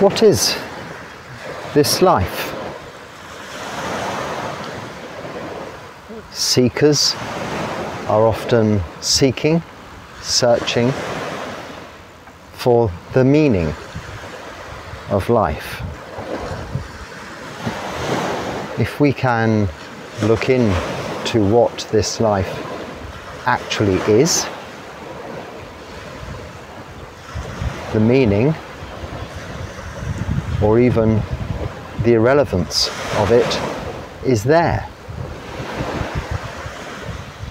What is this life? Seekers are often seeking, searching for the meaning of life. If we can look into what this life actually is, the meaning or even the irrelevance of it is there,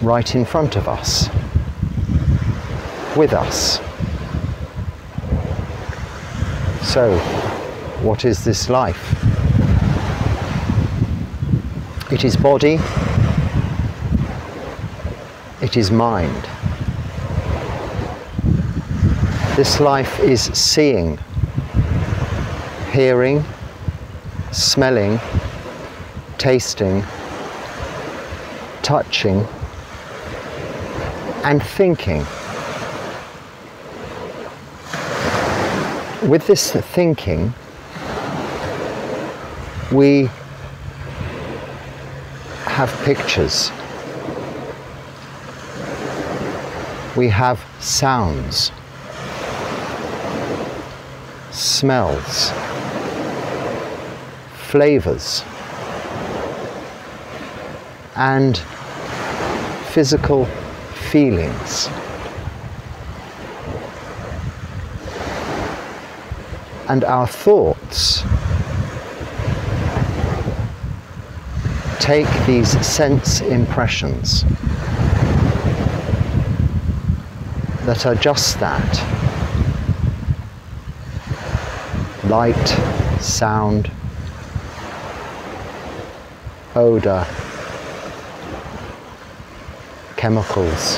right in front of us, with us. So, what is this life? It is body, it is mind. This life is seeing, hearing, smelling, tasting, touching, and thinking. With this thinking, we have pictures, we have sounds, smells, flavors, and physical feelings. And our thoughts take these sense impressions that are just that: light, sound, odor, chemicals,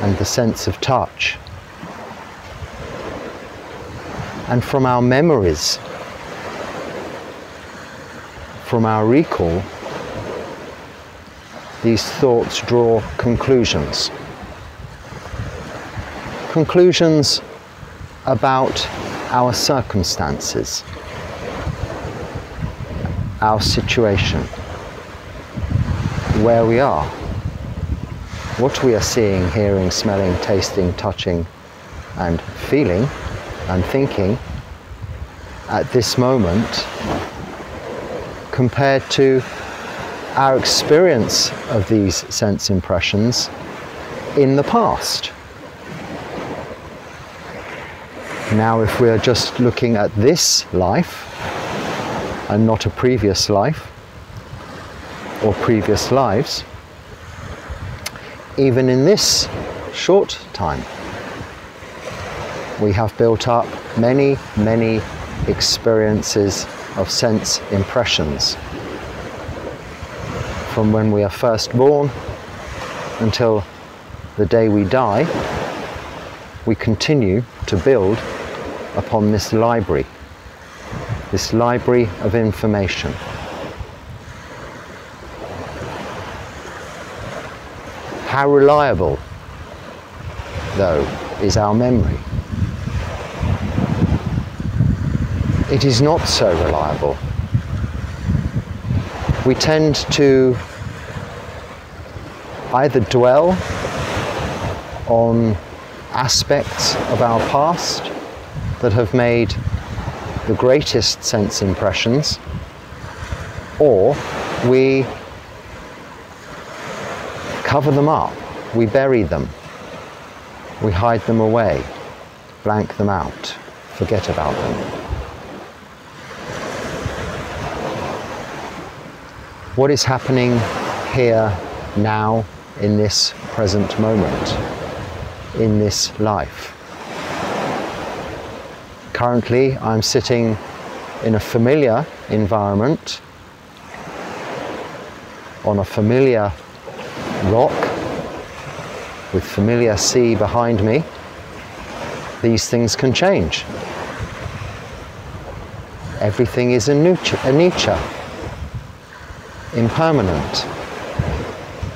and the sense of touch. And from our memories, from our recall, these thoughts draw conclusions. Conclusions about our circumstances, our situation, where we are, what we are seeing, hearing, smelling, tasting, touching, and feeling and thinking at this moment, compared to our experience of these sense impressions in the past. Now, if we are just looking at this life and not a previous life or previous lives, even in this short time, we have built up many, many experiences of sense impressions. From when we are first born until the day we die, we continue to build upon this library of information. How reliable, though, is our memory? It is not so reliable. We tend to either dwell on aspects of our past that have made the greatest sense impressions, or we cover them up, we bury them, we hide them away, blank them out, forget about them. What is happening here, now, in this present moment, in this life? Currently, I'm sitting in a familiar environment, on a familiar rock, with familiar sea behind me. These things can change. Everything is anicca, impermanent,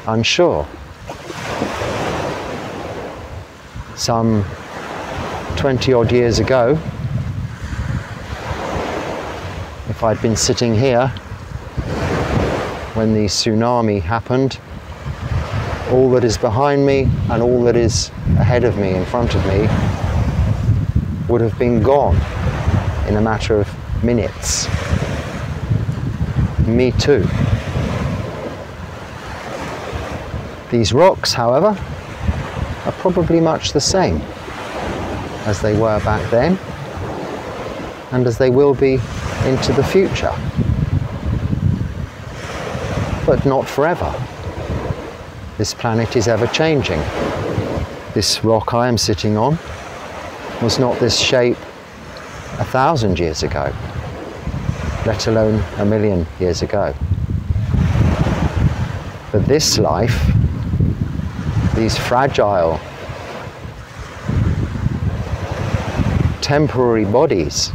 unsure. Some 20 odd years ago, if I'd been sitting here when the tsunami happened, all that is behind me and all that is ahead of me, in front of me, would have been gone in a matter of minutes. Me too. These rocks, however, are probably much the same as they were back then and as they will be into the future. But not forever. This planet is ever changing. This rock I am sitting on was not this shape 1,000 years ago, let alone 1,000,000 years ago. But this life, these fragile, temporary bodies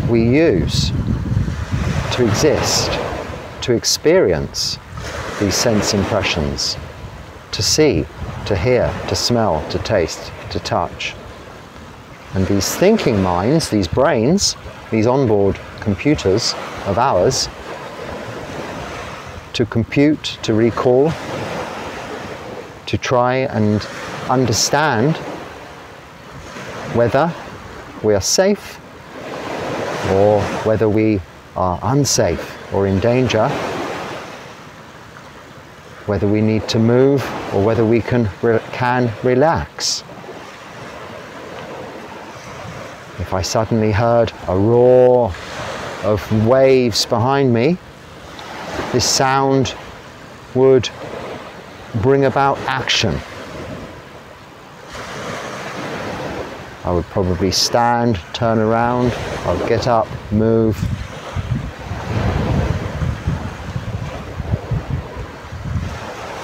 we use to exist, to experience these sense impressions, to see, to hear, to smell, to taste, to touch. And these thinking minds, these brains, these onboard computers of ours, to compute, to recall, to try and understand whether we are safe or whether we are unsafe or in danger, whether we need to move or whether we can relax. If I suddenly heard a roar of waves behind me, this sound would bring about action. I would probably stand, turn around, I'd get up, move.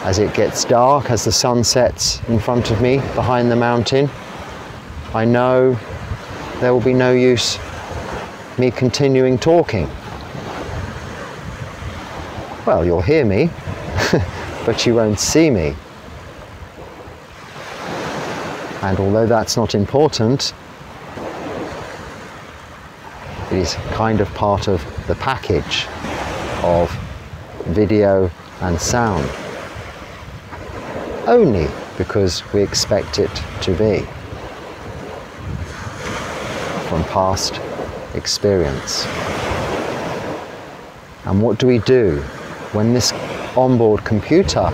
As it gets dark, as the sun sets in front of me behind the mountain, I know there will be no use me continuing talking. Well, you'll hear me, but you won't see me. And although that's not important, it is kind of part of the package of video and sound, only because we expect it to be from past experience. And what do we do when this onboard computer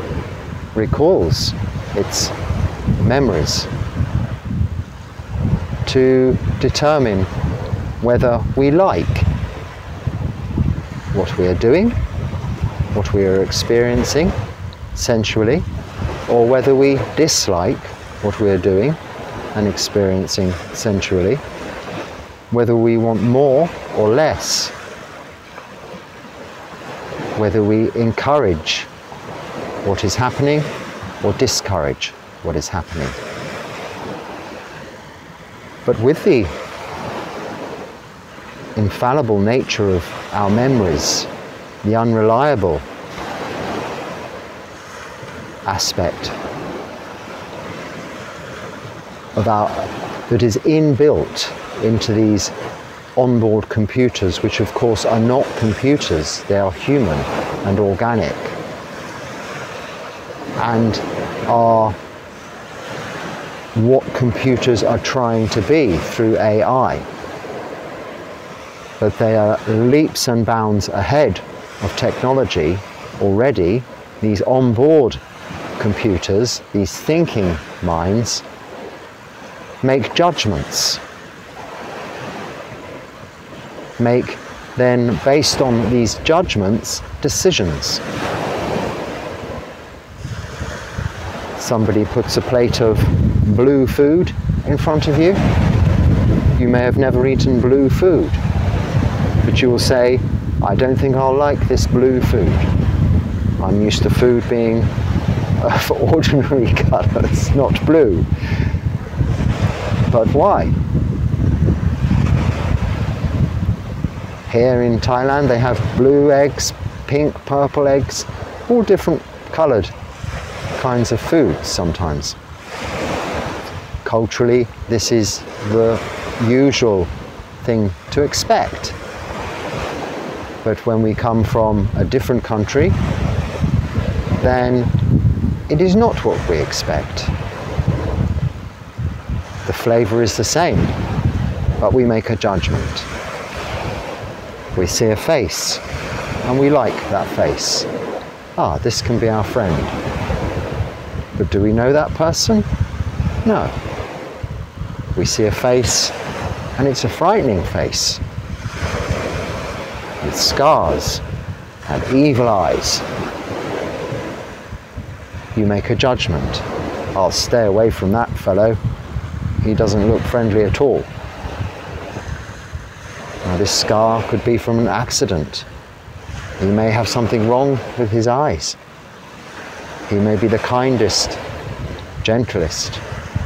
recalls its memories to determine whether we like what we are doing, what we are experiencing sensually, or whether we dislike what we are doing and experiencing sensually, whether we want more or less, whether we encourage what is happening or discourage what is happening. But with the infallible nature of our memories, the unreliable aspect of that is inbuilt into these onboard computers, which of course are not computers, they are human and organic and are what computers are trying to be through AI. But they are leaps and bounds ahead of technology already. These onboard computers, these thinking minds, make judgments, make then, based on these judgments, decisions. Somebody puts a plate of blue food in front of you. You may have never eaten blue food, but you will say, I don't think I'll like this blue food. I'm used to food being of ordinary colours, not blue. But why? Here in Thailand they have blue eggs, pink, purple eggs, all different coloured kinds of foods sometimes. Culturally, this is the usual thing to expect. But when we come from a different country, then it is not what we expect. The flavour is the same, but we make a judgment. We see a face, and we like that face. Ah, this can be our friend. But do we know that person? No. We see a face, and it's a frightening face, with scars and evil eyes. You make a judgment. I'll stay away from that fellow. He doesn't look friendly at all. Now, this scar could be from an accident. He may have something wrong with his eyes. He may be the kindest, gentlest,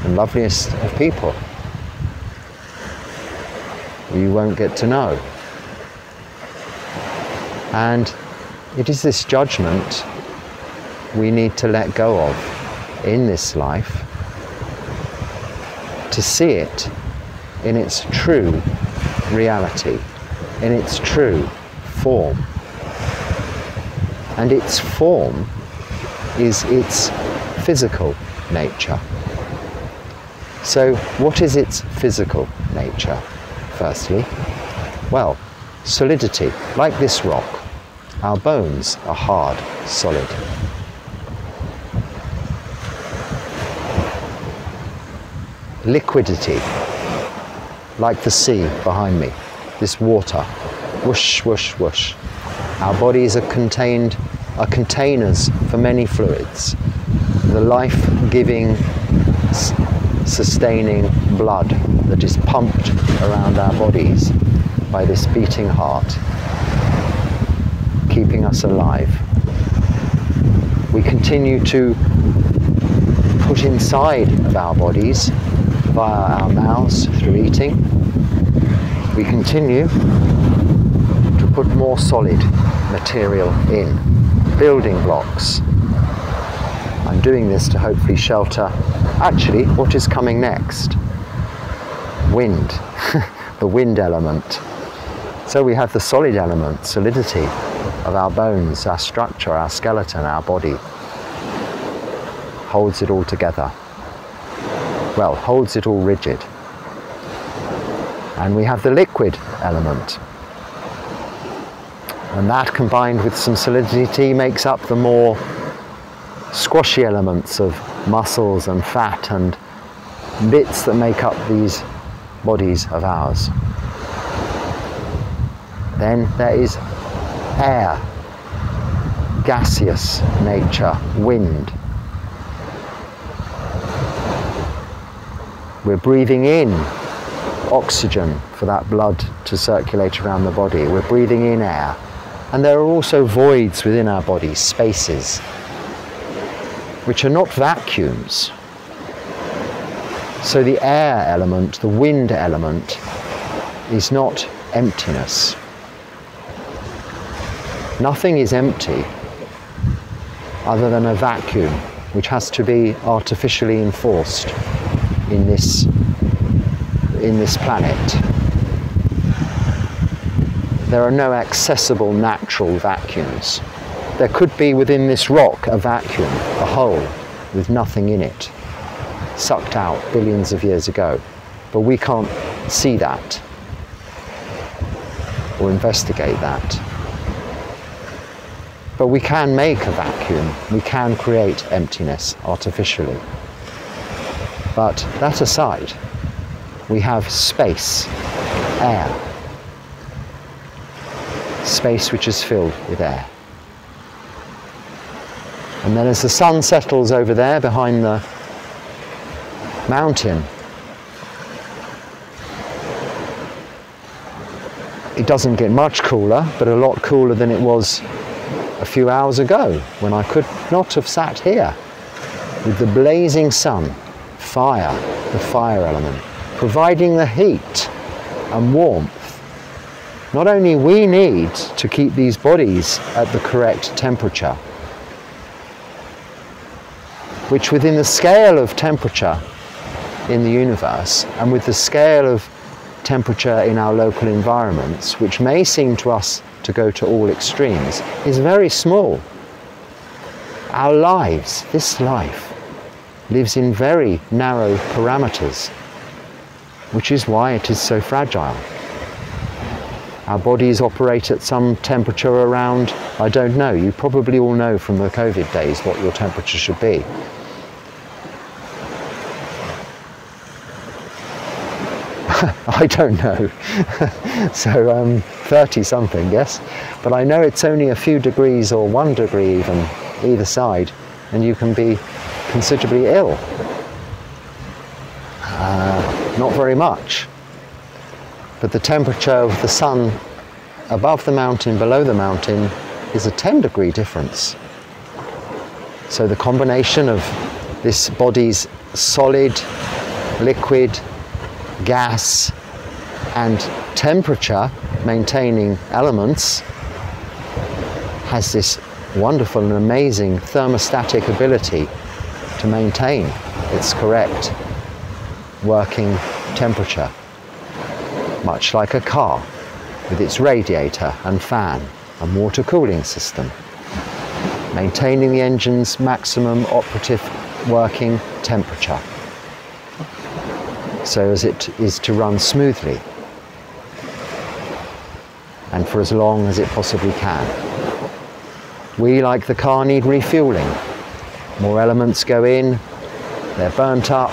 and loveliest of people. You won't get to know. And it is this judgment we need to let go of in this life, to see it in its true reality, in its true form. And its form is its physical nature. So what is its physical nature? Firstly, well, solidity. Like this rock, our bones are hard, solid. Liquidity, like the sea behind me, this water, whoosh, whoosh, whoosh. Our bodies are containers for many fluids. The life-giving, sustaining blood that is pumped around our bodies by this beating heart, keeping us alive. We continue to put inside of our bodies via our mouths through eating. We continue to put more solid material in, building blocks. I'm doing this to hopefully shelter actually what is coming next. Wind, the wind element. So we have the solid element, solidity of our bones, our structure, our skeleton, our body. Holds it all together. Well, holds it all rigid. And we have the liquid element. And that, combined with some solidity, makes up the more squashy elements of muscles and fat and bits that make up these bodies of ours. Then there is air, gaseous nature, wind. We're breathing in oxygen for that blood to circulate around the body. We're breathing in air. And there are also voids within our body, spaces, which are not vacuums. So the air element, the wind element, is not emptiness. Nothing is empty other than a vacuum, which has to be artificially enforced in this planet. There are no accessible natural vacuums. There could be within this rock a vacuum, a hole with nothing in it, sucked out billions of years ago. But we can't see that or investigate that. But we can make a vacuum. We can create emptiness artificially. But that aside, we have space, air. Space which is filled with air. And then as the sun settles over there behind the mountain, it doesn't get much cooler, but a lot cooler than it was a few hours ago, when I could not have sat here with the blazing sun, fire, the fire element, providing the heat and warmth. Not only we need to keep these bodies at the correct temperature, which within the scale of temperature in the universe, and with the scale of temperature in our local environments, which may seem to us to go to all extremes, is very small. Our lives, this life, lives in very narrow parameters, which is why it is so fragile. Our bodies operate at some temperature around, I don't know, you probably all know from the COVID days what your temperature should be. I don't know. So 30 something, yes. But I know it's only a few degrees or 1 degree even, either side, and you can be considerably ill. Not very much. But the temperature of the sun above the mountain, below the mountain, is a 10-degree difference. So the combination of this body's solid, liquid, gas and temperature maintaining elements has this wonderful and amazing thermostatic ability to maintain its correct working temperature, much like a car with its radiator and fan and water cooling system, maintaining the engine's maximum operative working temperature so as it is to run smoothly and for as long as it possibly can. We, like the car, need refueling. More elements go in, they're burnt up,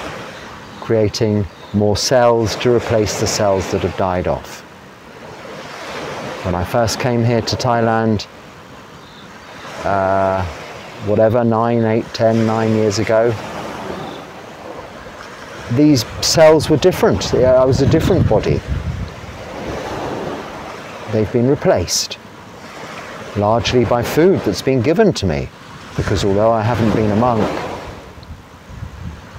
creating more cells to replace the cells that have died off. When I first came here to Thailand, 9 years ago, these cells were different. I was a different body. They've been replaced, largely by food that's been given to me, because although I haven't been a monk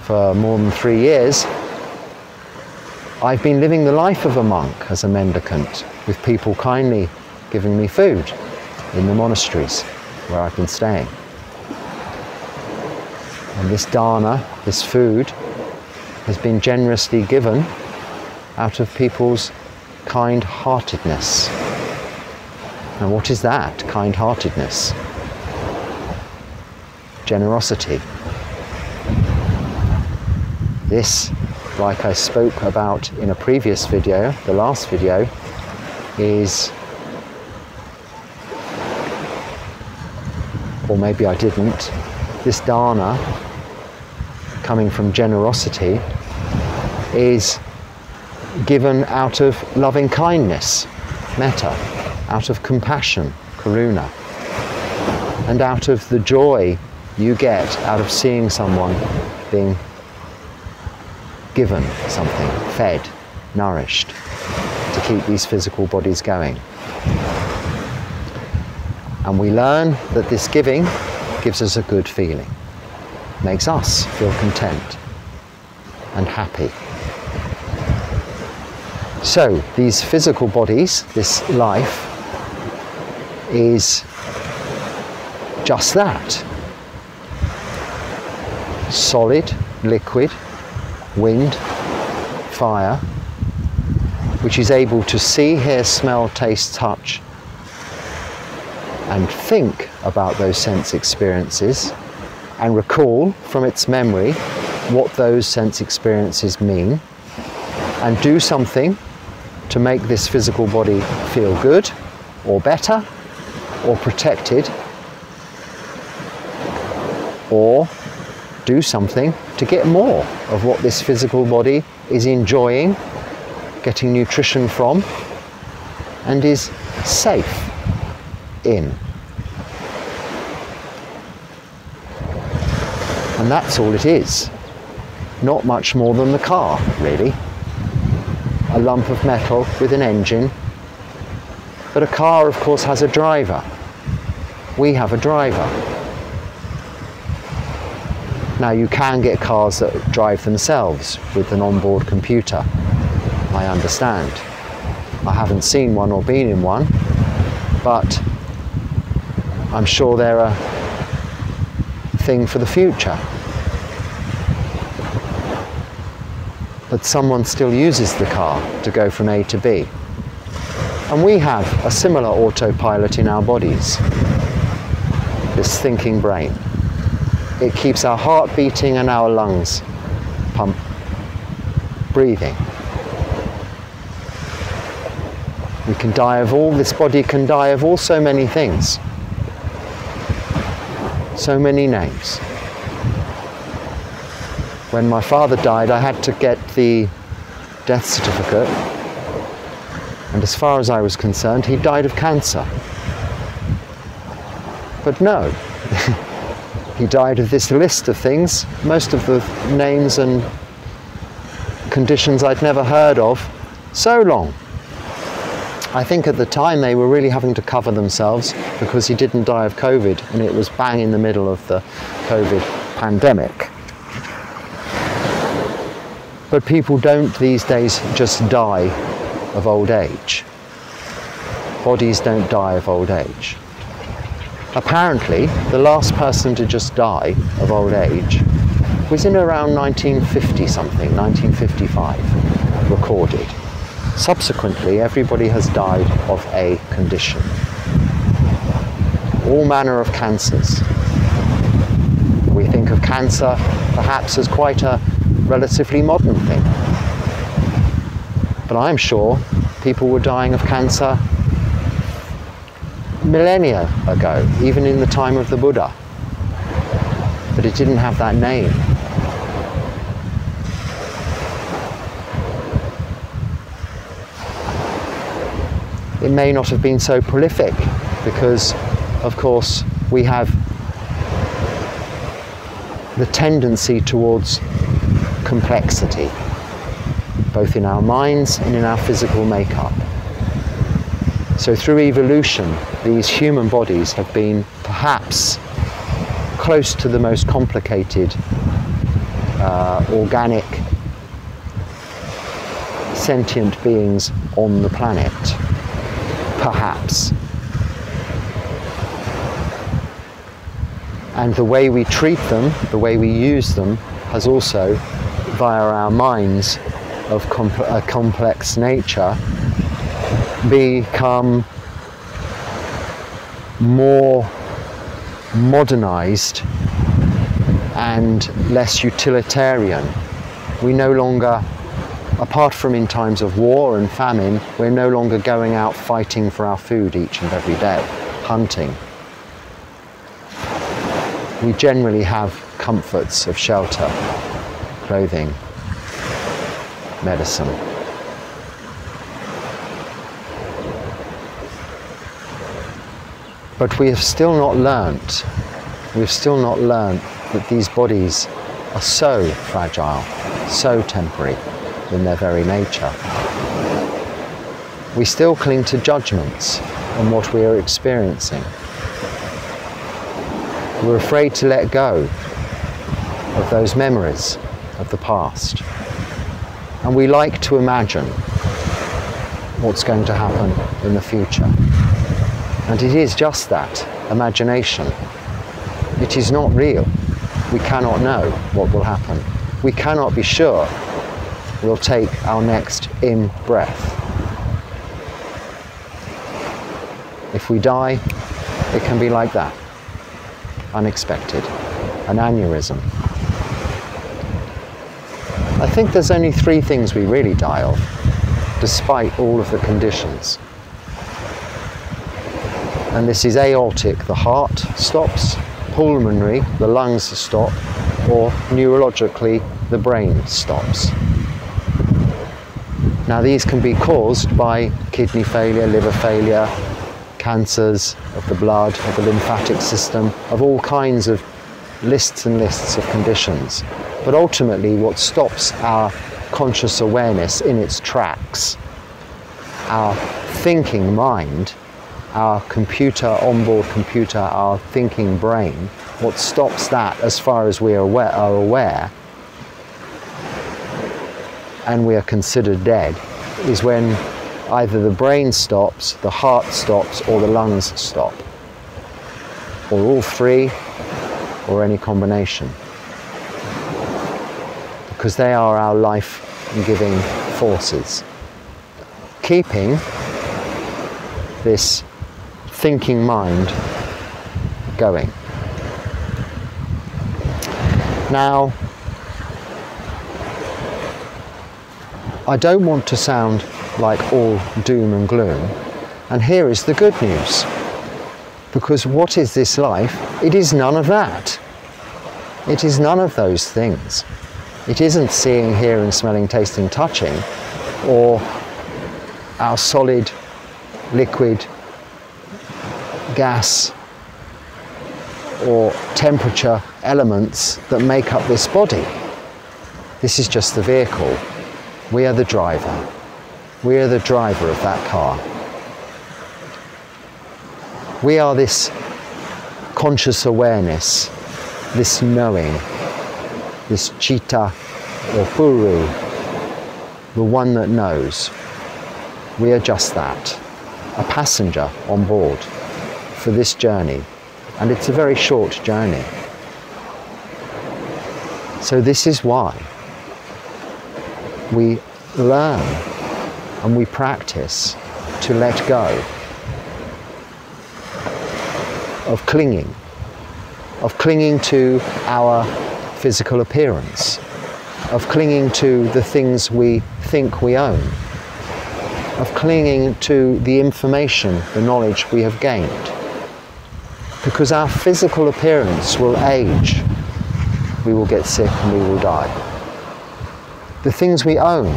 for more than 3 years, I've been living the life of a monk as a mendicant, with people kindly giving me food in the monasteries where I've been staying. And this dana, this food, has been generously given out of people's kind-heartedness. And what is that, kind-heartedness? Generosity. This, like I spoke about in a previous video, the last video, is, or maybe I didn't, this dana, coming from generosity, is given out of loving kindness, metta, out of compassion, karuna, and out of the joy you get out of seeing someone being given something, fed, nourished, to keep these physical bodies going. And we learn that this giving gives us a good feeling, makes us feel content and happy. So these physical bodies, this life, is just that. Solid, liquid, wind, fire, which is able to see, hear, smell, taste, touch, and think about those sense experiences, and recall from its memory what those sense experiences mean, and do something to make this physical body feel good, or better, or protected, or do something to get more of what this physical body is enjoying, getting nutrition from, and is safe in. And that's all it is. Not much more than the car, really. A lump of metal with an engine. But a car, of course, has a driver. We have a driver. Now, you can get cars that drive themselves with an onboard computer, I understand. I haven't seen one or been in one, but I'm sure they're a thing for the future. that someone still uses the car to go from A to B. And we have a similar autopilot in our bodies, this thinking brain. It keeps our heart beating and our lungs breathing. We can die of all, this body can die of all so many things, so many names. When my father died, I had to get the death certificate, and as far as I was concerned, he died of cancer. But no, he died of this list of things, most of the names and conditions I'd never heard of, so long. I think at the time they were really having to cover themselves because he didn't die of COVID, and it was bang in the middle of the COVID pandemic. But people don't these days just die of old age. Bodies don't die of old age. Apparently, the last person to just die of old age was in around 1950 something, 1955, recorded. Subsequently, everybody has died of a condition. All manner of cancers. We think of cancer perhaps as quite a relatively modern thing. But I'm sure people were dying of cancer millennia ago, even in the time of the Buddha. But it didn't have that name. It may not have been so prolific because, of course, we have the tendency towards complexity, both in our minds and in our physical makeup. So through evolution, these human bodies have been perhaps close to the most complicated organic sentient beings on the planet. Perhaps. And the way we treat them, the way we use them, has also, via our minds of a complex nature, become more modernized and less utilitarian. We no longer, apart from in times of war and famine, we're no longer going out fighting for our food each and every day, hunting. We generally have comforts of shelter, clothing, medicine. But we have still not learnt, that these bodies are so fragile, so temporary in their very nature. We still cling to judgments on what we are experiencing. We're afraid to let go of those memories of the past. And we like to imagine what's going to happen in the future. And it is just that, imagination. It is not real. We cannot know what will happen. We cannot be sure we'll take our next in-breath. If we die, it can be like that. Unexpected. An aneurysm. I think there's only 3 things we really die of, despite all of the conditions. And this is aortic, the heart stops, pulmonary, the lungs stop, or neurologically, the brain stops. Now these can be caused by kidney failure, liver failure, cancers of the blood, of the lymphatic system, of all kinds of lists and lists of conditions. But ultimately what stops our conscious awareness in its tracks, our thinking mind, our computer, onboard computer, our thinking brain, what stops that as far as we are aware, and we are considered dead, is when either the brain stops, the heart stops, or the lungs stop. Or all 3, or any combination. Because they are our life giving forces, keeping this thinking mind going. Now, I don't want to sound like all doom and gloom, and here is the good news. Because what is this life? It is none of that. It is none of those things. It isn't seeing, hearing, smelling, tasting, touching, or our solid, liquid, gas, or temperature elements that make up this body. This is just the vehicle. We are the driver. We are the driver of that car. We are this conscious awareness, this knowing, this citta or puru, the one that knows. We are just that, a passenger on board for this journey, and it's a very short journey. So this is why we learn and we practice to let go of clinging to our physical appearance, of clinging to the things we think we own, of clinging to the information, the knowledge we have gained. Because our physical appearance will age, we will get sick and we will die. The things we own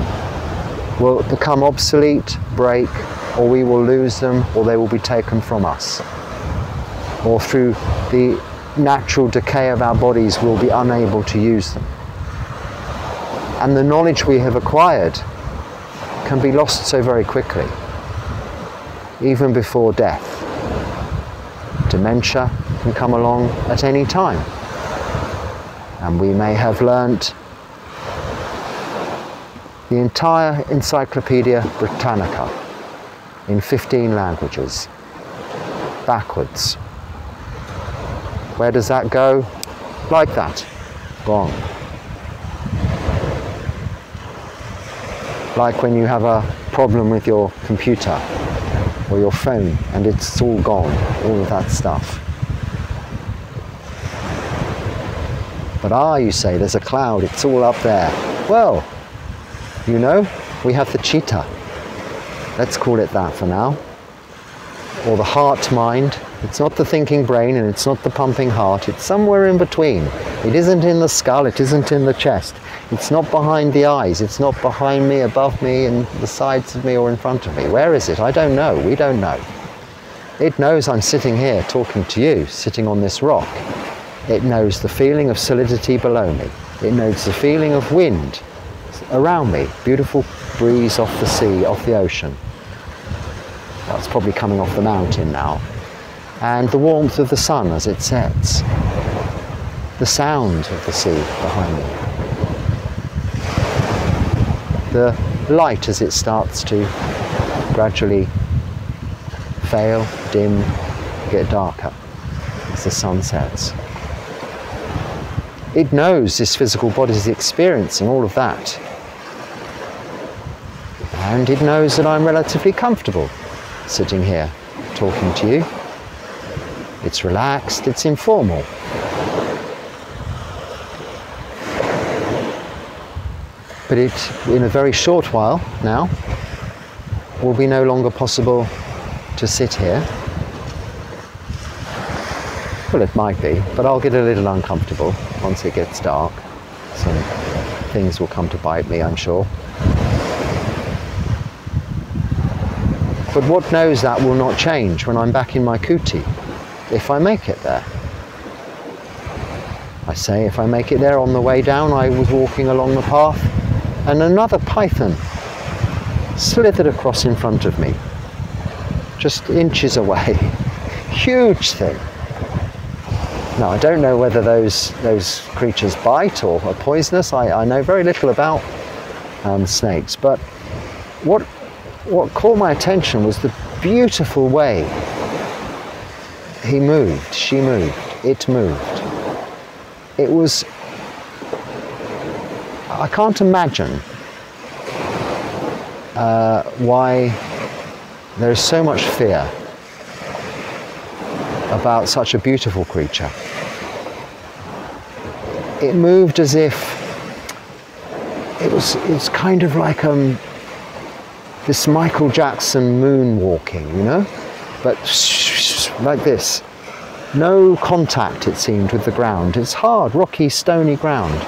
will become obsolete, break, or we will lose them, or they will be taken from us. Or through the natural decay of our bodies, we'll be unable to use them. And the knowledge we have acquired can be lost so very quickly, even before death. Dementia can come along at any time, and we may have learnt the entire Encyclopedia Britannica in 15 languages, backwards. Where does that go? Like that. Gone. Like when you have a problem with your computer or your phone and it's all gone, all of that stuff. But you say, there's a cloud, it's all up there. Well, you know, we have the citta. Let's call it that for now. Or the heart-mind. It's not the thinking brain and it's not the pumping heart. It's somewhere in between. It isn't in the skull, it isn't in the chest. It's not behind the eyes. It's not behind me, above me, and the sides of me or in front of me. Where is it? I don't know. We don't know. It knows I'm sitting here talking to you, sitting on this rock. It knows the feeling of solidity below me. It knows the feeling of wind around me. Beautiful breeze off the sea, off the ocean. Well, it's probably coming off the mountain now. And the warmth of the sun as it sets. The sound of the sea behind me. The light as it starts to gradually fail, dim, get darker as the sun sets. It knows this physical body is experiencing all of that. And it knows that I'm relatively comfortable sitting here talking to you. It's relaxed, it's informal. But it, in a very short while now, will be no longer possible to sit here. Well, it might be, but I'll get a little uncomfortable once it gets dark. Some things will come to bite me, I'm sure. But what knows that will not change when I'm back in my kuti, if I make it there. I say, if I make it there, on the way down I was walking along the path and another python slithered across in front of me, just inches away. Huge thing. Now, I don't know whether those creatures bite or are poisonous. I know very little about snakes, but what caught my attention was the beautiful way he moved, she moved, it moved. It was, I can't imagine why there is so much fear about such a beautiful creature. It moved as if it was kind of like this Michael Jackson moonwalking, you know, but like this. No contact, it seemed, with the ground. It's hard, rocky, stony ground,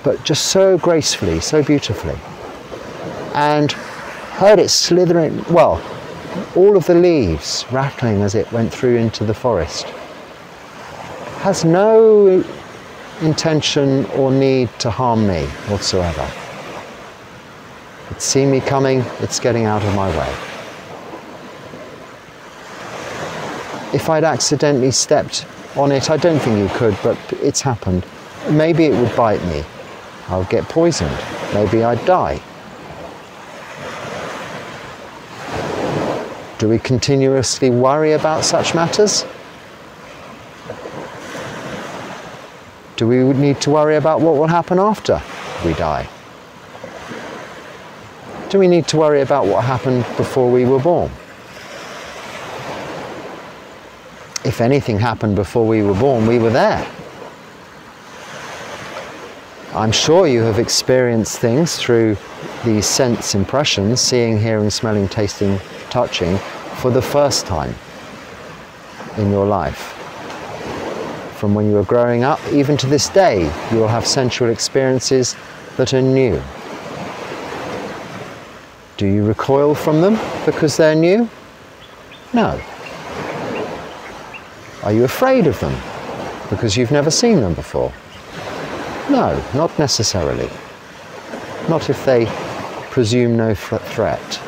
but just so gracefully, so beautifully. And heard it slithering, well, all of the leaves rattling as it went through into the forest. Has no intention or need to harm me whatsoever. It's seen me coming, it's getting out of my way. If I'd accidentally stepped on it, I don't think you could, but it's happened. Maybe it would bite me. I would get poisoned. Maybe I'd die. Do we continuously worry about such matters? Do we need to worry about what will happen after we die? Do we need to worry about what happened before we were born? If anything happened before we were born, we were there. I'm sure you have experienced things through these sense impressions, seeing, hearing, smelling, tasting, touching, for the first time in your life. From when you were growing up, even to this day, you will have sensual experiences that are new. Do you recoil from them because they're new? No. Are you afraid of them because you've never seen them before? No, not necessarily. Not if they presume no threat.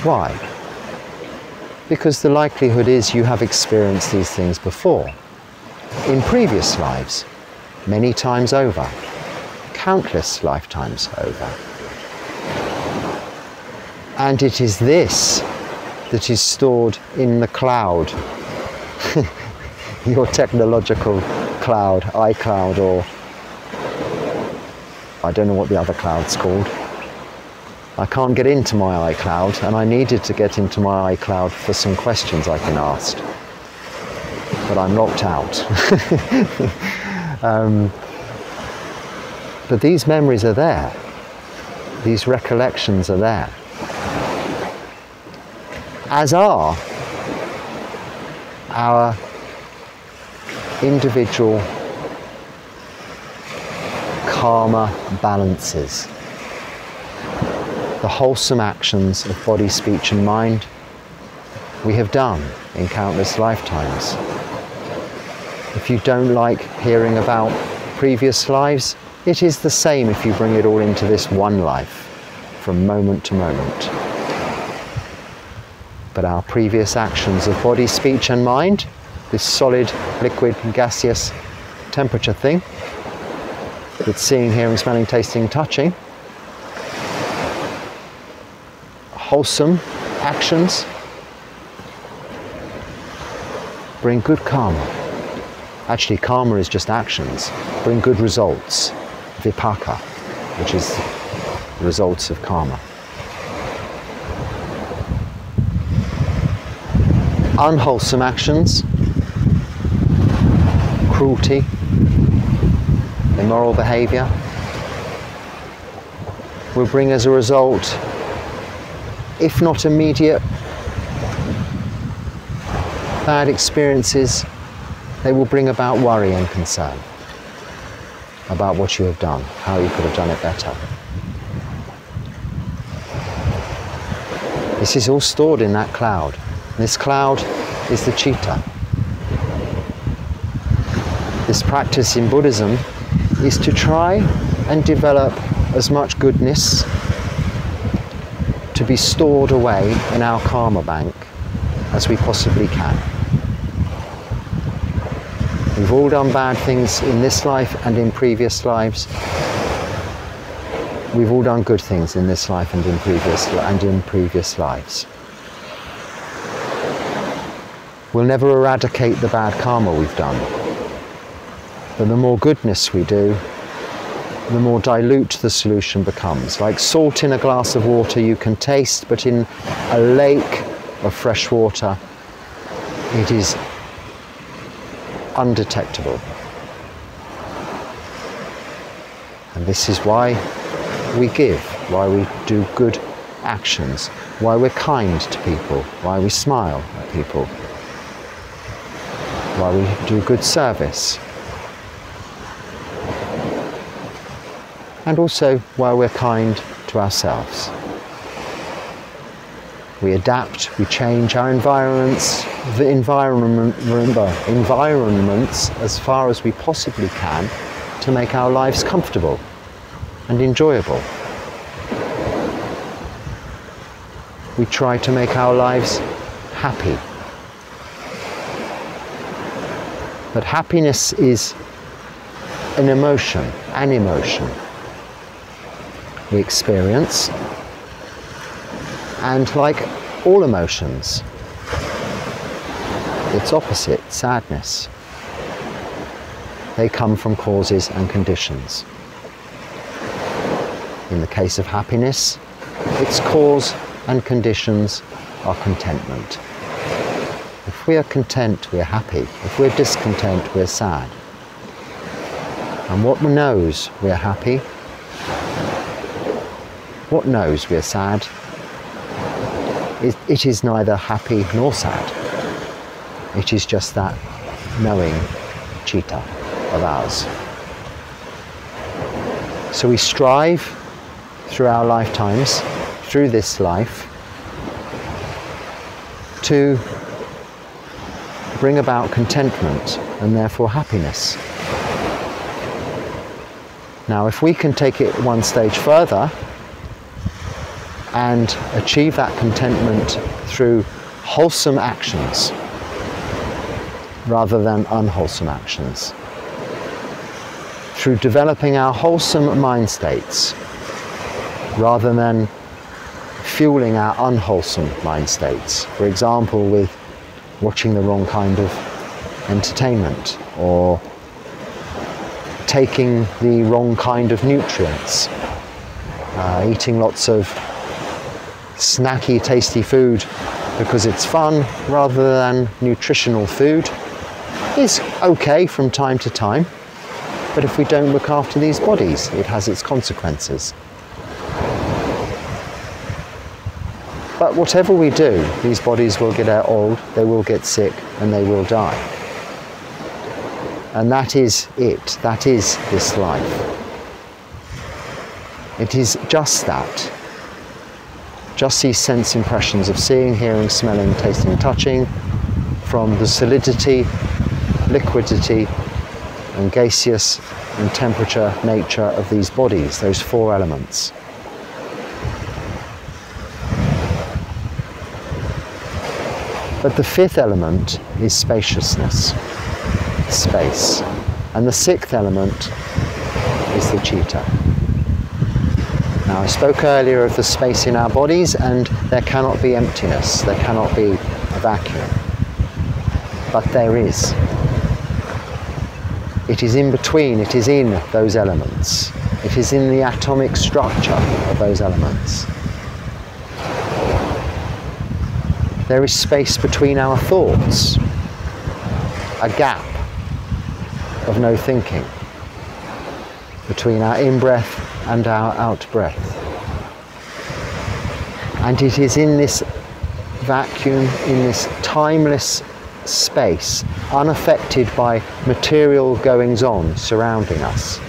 Why? Because the likelihood is you have experienced these things before, in previous lives, many times over, countless lifetimes over. And it is this that is stored in the cloud, your technological cloud, iCloud, or I don't know what the other cloud's called. I can't get into my iCloud, and I needed to get into my iCloud for some questions I've been asked, but I'm locked out. But these memories are there. These recollections are there. As are our individual karma balances. The wholesome actions of body, speech and mind we have done in countless lifetimes. If you don't like hearing about previous lives, it is the same if you bring it all into this one life, from moment to moment. But our previous actions of body, speech and mind, this solid, liquid, gaseous temperature thing, with seeing, hearing, smelling, tasting, touching, wholesome actions bring good karma. Actually, karma is just actions. Bring good results. Vipaka, which is results of karma. Unwholesome actions, cruelty, immoral behavior, will bring as a result, if not immediate, bad experiences, they will bring about worry and concern about what you have done, how you could have done it better. This is all stored in that cloud. This cloud is the citta. This practice in Buddhism is to try and develop as much goodness to be stored away in our karma bank as we possibly can. We've all done bad things in this life and in previous lives. We've all done good things in this life and in previous lives. We'll never eradicate the bad karma we've done. But the more goodness we do, the more dilute the solution becomes. Like salt in a glass of water you can taste, but in a lake of fresh water it is undetectable. And this is why we give, why we do good actions, why we're kind to people, why we smile at people, why we do good service. And also why we're kind to ourselves. We adapt, we change our environments as far as we possibly can to make our lives comfortable and enjoyable. We try to make our lives happy. But happiness is an emotion we experience, and like all emotions, its opposite, sadness, they come from causes and conditions. In the case of happiness, its cause and conditions are contentment. If we are content, we are happy. If we're discontent, we're sad. And what knows we are happy? What knows we are sad? It is neither happy nor sad. It is just that knowing citta of ours. So we strive through our lifetimes, through this life, to bring about contentment and therefore happiness. Now, if we can take it one stage further and achieve that contentment through wholesome actions rather than unwholesome actions, through developing our wholesome mind states rather than fueling our unwholesome mind states, for example with watching the wrong kind of entertainment or taking the wrong kind of nutrients, eating lots of snacky, tasty food because it's fun rather than nutritional food is okay from time to time, but if we don't look after these bodies, it has its consequences. But whatever we do, these bodies will get old, they will get sick, and they will die. And that is it. That is this life. It is just that. Just these sense impressions of seeing, hearing, smelling, tasting, touching, from the solidity, liquidity, and gaseous and temperature nature of these bodies, those four elements. But the fifth element is spaciousness, space. And the sixth element is the citta. Now, I spoke earlier of the space in our bodies, and there cannot be emptiness, there cannot be a vacuum. But there is. It is in between, it is in those elements. It is in the atomic structure of those elements. There is space between our thoughts, a gap of no thinking between our in-breath and our out-breath. And it is in this vacuum, in this timeless space, unaffected by material goings-on surrounding us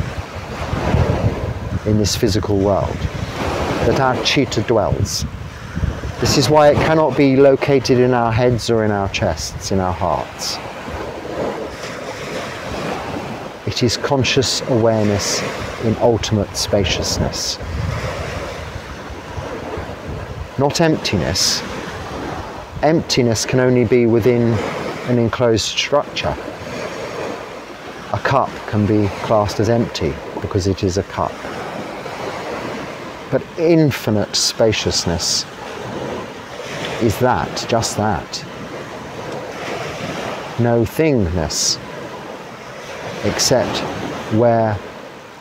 in this physical world, that our citta dwells. This is why it cannot be located in our heads or in our chests, in our hearts. It is conscious awareness in ultimate spaciousness. Not emptiness. Emptiness can only be within an enclosed structure. A cup can be classed as empty because it is a cup. But infinite spaciousness is that, just that. No thingness except where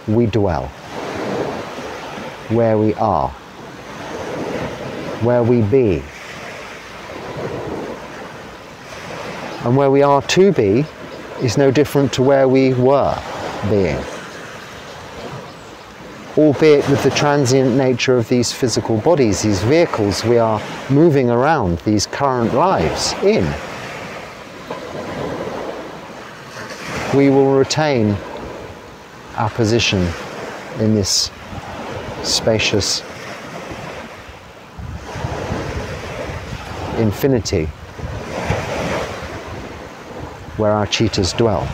we dwell. where we are, where we be. And where we are to be is no different to where we were being. Albeit with the transient nature of these physical bodies, these vehicles we are moving around these current lives in, we will retain our position in this spacious infinity where our cheetahs dwell.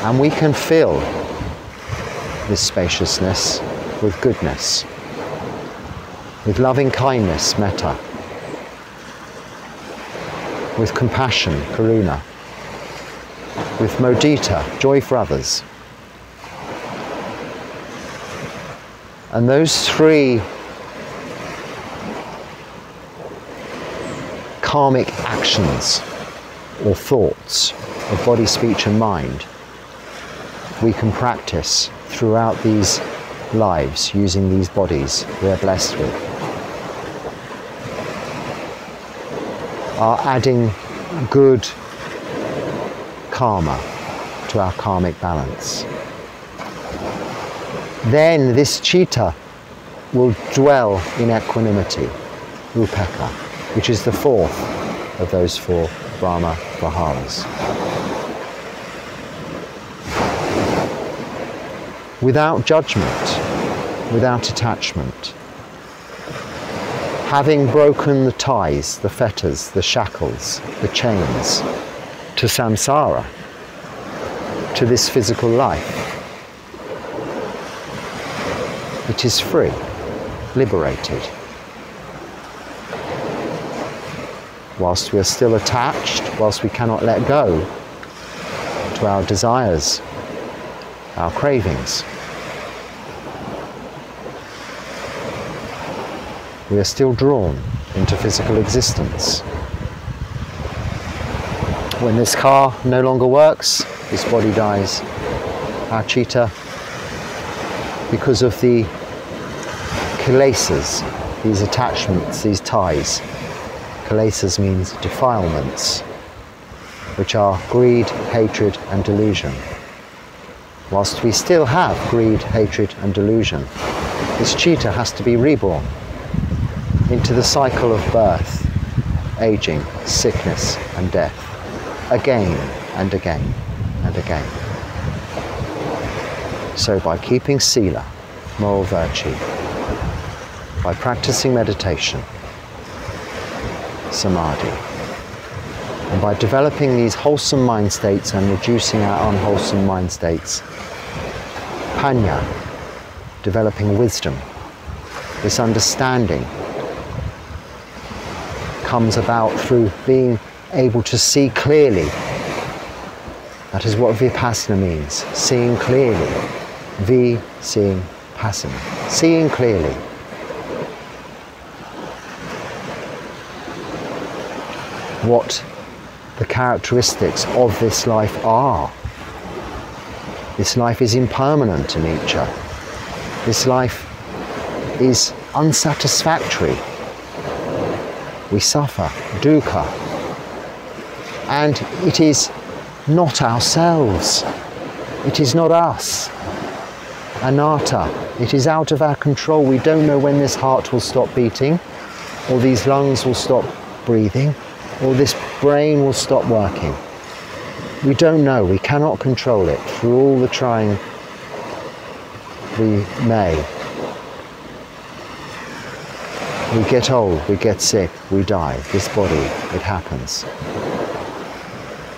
And we can fill this spaciousness with goodness, with loving kindness, metta, with compassion, karuna, with mudita, joy for others. And those three karmic actions or thoughts of body, speech and mind we can practice throughout these lives using these bodies we are blessed with, are adding good karma to our karmic balance. Then this cheetah will dwell in equanimity, upekkha, which is the fourth of those four Brahma Viharas. Without judgment, without attachment, having broken the ties, the fetters, the shackles, the chains to samsara, to this physical life, it is free, liberated. Whilst we are still attached, whilst we cannot let go to our desires, our cravings, we are still drawn into physical existence. When this car no longer works, this body dies, our cheetah, because of the kilesas, these attachments, these ties. Kilesas means defilements, which are greed, hatred and delusion. Whilst we still have greed, hatred and delusion, this cheetah has to be reborn into the cycle of birth, aging, sickness and death, again and again and again. So by keeping sila, moral virtue, by practicing meditation, samadhi, and by developing these wholesome mind states and reducing our unwholesome mind states, panya, developing wisdom, this understanding comes about through being able to see clearly. That is what vipassana means, seeing clearly. Vi, seeing, passana, seeing clearly. What the characteristics of this life are. This life is impermanent in nature. This life is unsatisfactory. We suffer, dukkha, and it is not ourselves. It is not us. Anatta. It is out of our control. We don't know when this heart will stop beating, or these lungs will stop breathing, or this brain will stop working. We don't know. We cannot control it through all the trying we may. We get old, we get sick, we die. This body, it happens.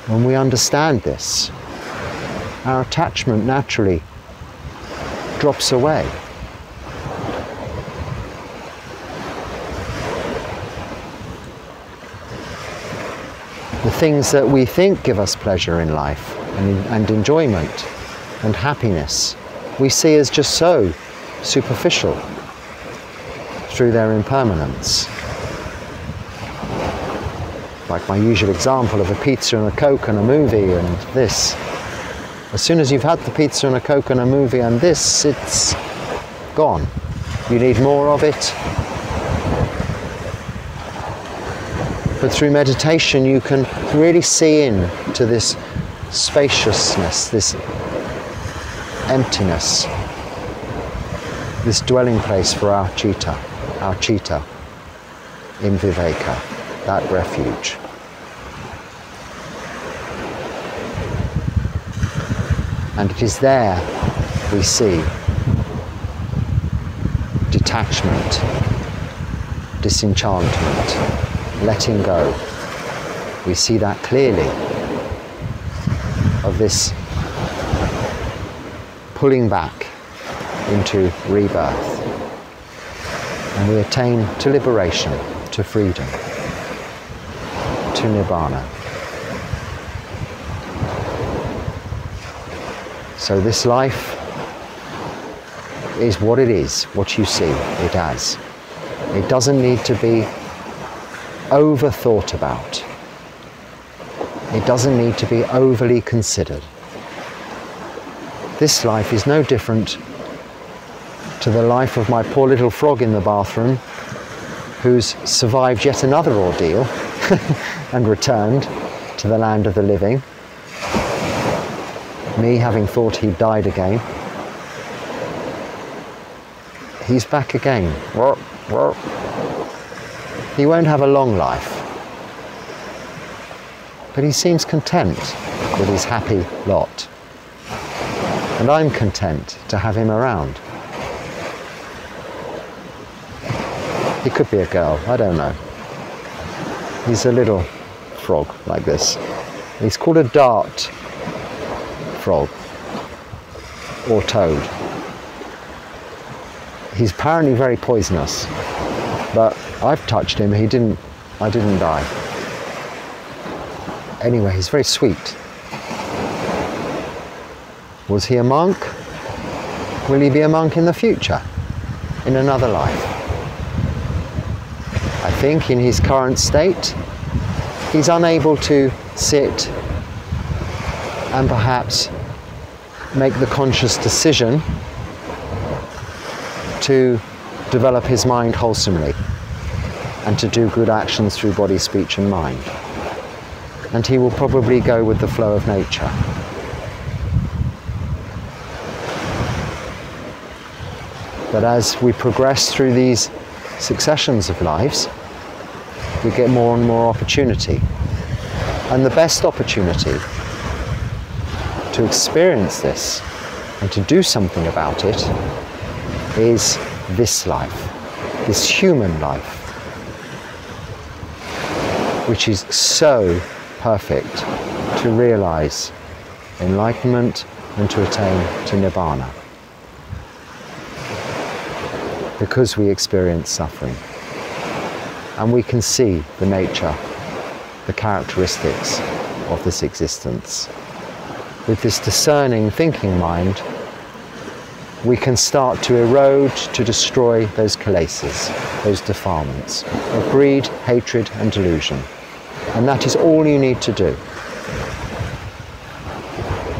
When we understand this, our attachment naturally drops away. The things that we think give us pleasure in life and enjoyment and happiness, we see as just so superficial through their impermanence. Like my usual example of a pizza and a Coke and a movie and this. As soon as you've had the pizza and a Coke and a movie and this, it's gone. You need more of it. But through meditation, you can really see into this spaciousness, this emptiness, this dwelling place for our citta in Viveka, that refuge. And it is there we see detachment, disenchantment, letting go. We see that clearly, of this pulling back into rebirth. And we attain to liberation, to freedom, to Nibbana. So this life is what it is, what you see it as. It doesn't need to be over thought about. It doesn't need to be overly considered. This life is no different to the life of my poor little frog in the bathroom, who's survived yet another ordeal and returned to the land of the living. Me having thought he'd died again. He's back again. He won't have a long life, but he seems content with his happy lot. And I'm content to have him around. He could be a girl, I don't know. He's a little frog like this. He's called a dart frog or toad. He's apparently very poisonous, but I've touched him, I didn't die. Anyway, he's very sweet. Was he a monk? Will he be a monk in the future, in another life? I think in his current state, he's unable to sit and perhaps make the conscious decision to develop his mind wholesomely and to do good actions through body, speech and mind. And he will probably go with the flow of nature. But as we progress through these successions of lives, we get more and more opportunity. And the best opportunity to experience this and to do something about it is this life, this human life, which is so perfect to realize enlightenment and to attain to Nibbana. Because we experience suffering and we can see the nature, the characteristics of this existence. With this discerning thinking mind, we can start to erode, to destroy those kilesas, those defilements of greed, hatred and delusion. And that is all you need to do.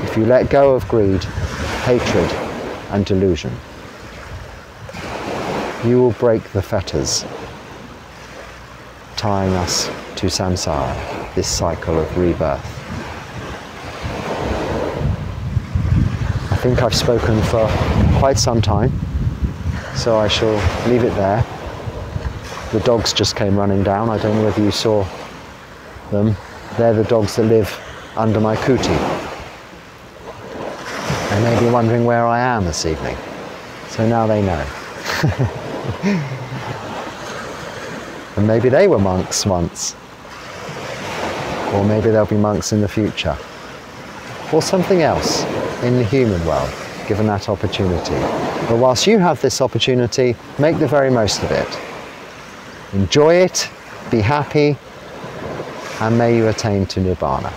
If you let go of greed, hatred and delusion, you will break the fetters tying us to samsara, this cycle of rebirth. I think I've spoken for quite some time, so I shall leave it there. The dogs just came running down. I don't know whether you saw them. They're the dogs that live under my kuti. They may be wondering where I am this evening, so now they know. And maybe they were monks once, or maybe they'll be monks in the future, or something else in the human world, given that opportunity. But whilst you have this opportunity, make the very most of it. Enjoy it, be happy, and may you attain to Nibbana.